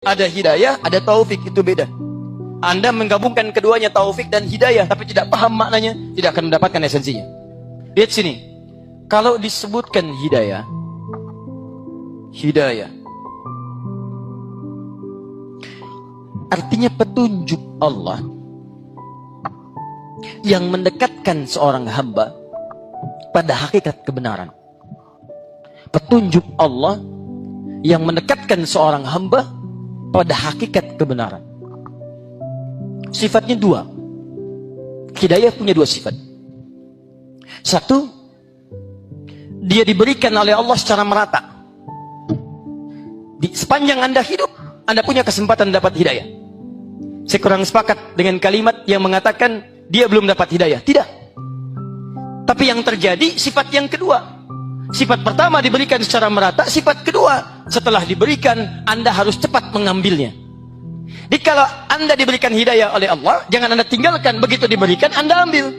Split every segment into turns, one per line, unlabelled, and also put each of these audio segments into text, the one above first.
Ada hidayah, ada taufik, itu beda. Anda menggabungkan keduanya, taufik dan hidayah, tapi tidak paham maknanya, tidak akan mendapatkan esensinya. Lihat sini. Kalau disebutkan hidayah, artinya petunjuk Allah yang mendekatkan seorang hamba pada hakikat kebenaran. Petunjuk Allah yang mendekatkan seorang hamba pada hakikat kebenaran. Sifatnya dua. Hidayah punya dua sifat. Satu, dia diberikan oleh Allah secara merata. Di sepanjang Anda hidup, Anda punya kesempatan dapat hidayah. Saya kurang sepakat dengan kalimat yang mengatakan dia belum dapat hidayah. Tidak. Tapi yang terjadi sifat yang kedua. Sifat pertama diberikan secara merata, sifat kedua setelah diberikan Anda harus cepat mengambilnya. Jadi kalau Anda diberikan hidayah oleh Allah, jangan Anda tinggalkan, begitu diberikan Anda ambil.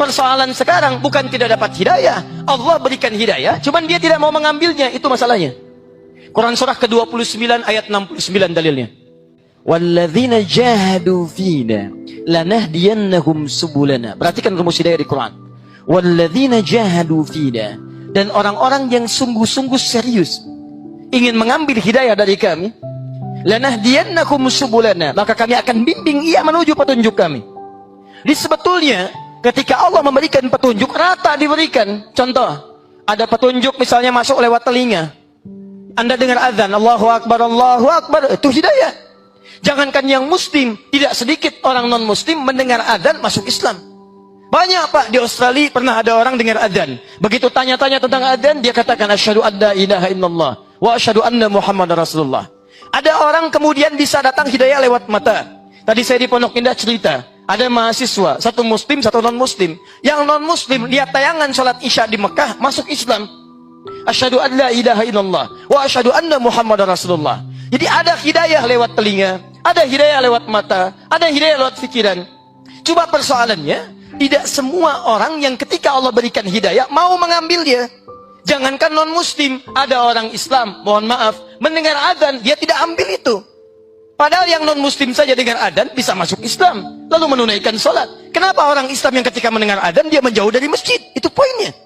Persoalan sekarang bukan tidak dapat hidayah, Allah berikan hidayah, cuman dia tidak mau mengambilnya, itu masalahnya. Quran surah ke-29 ayat 69 dalilnya. Walladzina jahadu fina lanahdiyannahum subulana. Perhatikan rumus hidayah di Quran. Walladzina jahadu fina, dan orang-orang yang sungguh-sungguh serius ingin mengambil hidayah dari kami, lanahdiyannahum subulana, maka kami akan bimbing ia menuju petunjuk kami. Jadi sebetulnya ketika Allah memberikan petunjuk, rata diberikan. Contoh, ada petunjuk misalnya masuk lewat telinga, Anda dengar azan, Allahu Akbar, itu hidayah. Jangankan yang muslim, tidak sedikit orang non muslim mendengar azan masuk Islam. Banyak Pak, di Australia pernah ada orang dengar adzan. Begitu tanya-tanya tentang adzan, dia katakan asyhadu an la ilaha illallah wa asyhadu anna Muhammadar Rasulullah. Ada orang kemudian bisa datang hidayah lewat mata. Tadi saya di Pondok Indah cerita, ada mahasiswa, satu muslim, satu non muslim. Yang non muslim lihat tayangan salat Isya di Mekah, masuk Islam. Asyhadu an la ilaha illallah wa asyhadu anna Muhammadar Rasulullah. Jadi ada hidayah lewat telinga, ada hidayah lewat mata, ada hidayah lewat pikiran. Coba persoalannya, tidak semua orang yang ketika Allah berikan hidayah mau mengambilnya. Jangankan non muslim, ada orang Islam, mohon maaf, mendengar adzan dia tidak ambil itu. Padahal yang non muslim saja dengar adzan bisa masuk Islam, lalu menunaikan sholat. Kenapa orang Islam yang ketika mendengar adzan dia menjauh dari masjid? Itu poinnya.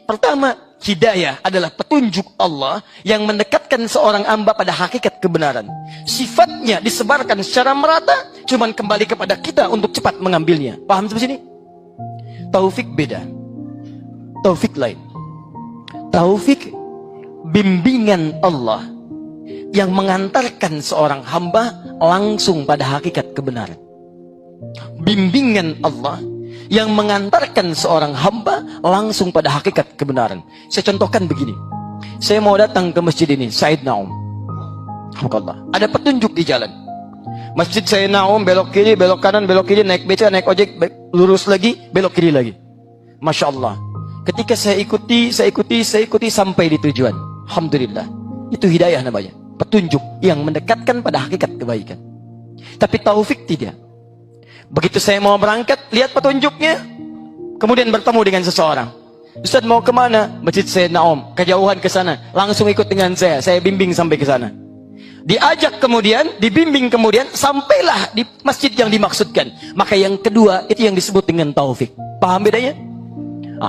Pertama, hidayah adalah petunjuk Allah yang mendekatkan seorang hamba pada hakikat kebenaran. Sifatnya disebarkan secara merata, cuman kembali kepada kita untuk cepat mengambilnya. Paham sampai sini? Taufik beda. Taufik lain. Taufik bimbingan Allah yang mengantarkan seorang hamba langsung pada hakikat kebenaran. Bimbingan Allah yang mengantarkan seorang hamba langsung pada hakikat kebenaran. Saya contohkan begini. Saya mau datang ke masjid ini, Said Naum. Ada petunjuk di jalan. Masjid Said Naum, belok kiri, belok kanan, belok kiri, naik beca, naik ojek, lurus lagi, belok kiri lagi. Masya Allah. Ketika saya ikuti sampai di tujuan. Alhamdulillah. Itu hidayah namanya. Petunjuk yang mendekatkan pada hakikat kebaikan. Tapi taufik tidak. Begitu saya mau berangkat, lihat petunjuknya, kemudian bertemu dengan seseorang. Ustaz mau kemana? Masjid Said Naum, kejauhan ke sana. Langsung ikut dengan saya bimbing sampai ke sana. Diajak kemudian, dibimbing kemudian, sampailah di masjid yang dimaksudkan. Maka yang kedua, itu yang disebut dengan taufik. Paham bedanya?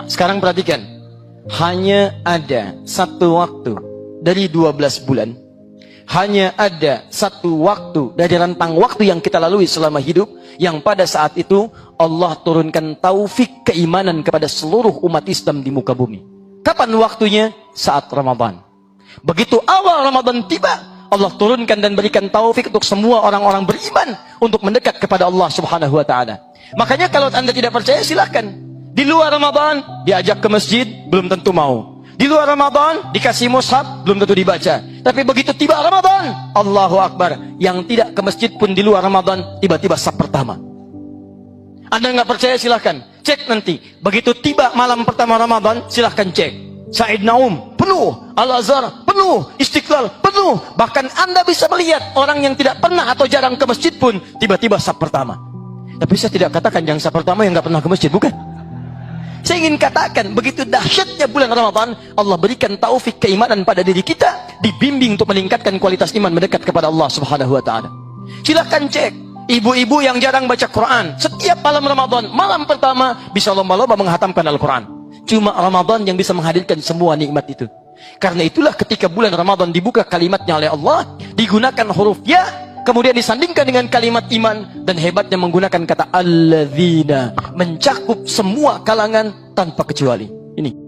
Sekarang perhatikan. Hanya ada satu waktu dari 12 bulan. Hanya ada satu waktu dari rentang waktu yang kita lalui selama hidup, yang pada saat itu Allah turunkan taufik keimanan kepada seluruh umat Islam di muka bumi. Kapan waktunya? Saat Ramadan. Begitu awal Ramadan tiba, Allah turunkan dan berikan taufik untuk semua orang-orang beriman untuk mendekat kepada Allah Subhanahu wa taala. Makanya kalau Anda tidak percaya, silahkan. Di luar Ramadan diajak ke masjid, belum tentu mau. Di luar Ramadan dikasih mushaf, belum tentu dibaca. Tapi begitu tiba Ramadan, Allahu Akbar, yang tidak ke masjid pun di luar Ramadan tiba-tiba saf pertama. Anda nggak percaya, silahkan cek nanti. Begitu tiba malam pertama Ramadan, silahkan cek. Said Naum penuh, Al-Azhar penuh, Istiqlal penuh. Bahkan Anda bisa melihat orang yang tidak pernah atau jarang ke masjid pun tiba-tiba saf pertama. Tapi saya tidak katakan yang saf pertama yang nggak pernah ke masjid, bukan. Saya ingin katakan, begitu dahsyatnya bulan Ramadan, Allah berikan taufik keimanan pada diri kita, dibimbing untuk meningkatkan kualitas iman mendekat kepada Allah Subhanahu wa taala. Silakan cek ibu-ibu yang jarang baca Quran, setiap malam Ramadan, malam pertama bisa lomba-lomba menghatamkan Al-Quran. Cuma Ramadan yang bisa menghadirkan semua nikmat itu. Karena itulah ketika bulan Ramadan dibuka kalimatnya oleh Allah, digunakan huruf ya, kemudian disandingkan dengan kalimat iman, dan hebatnya menggunakan kata alladzina, mencakup semua kalangan tanpa kecuali. Ini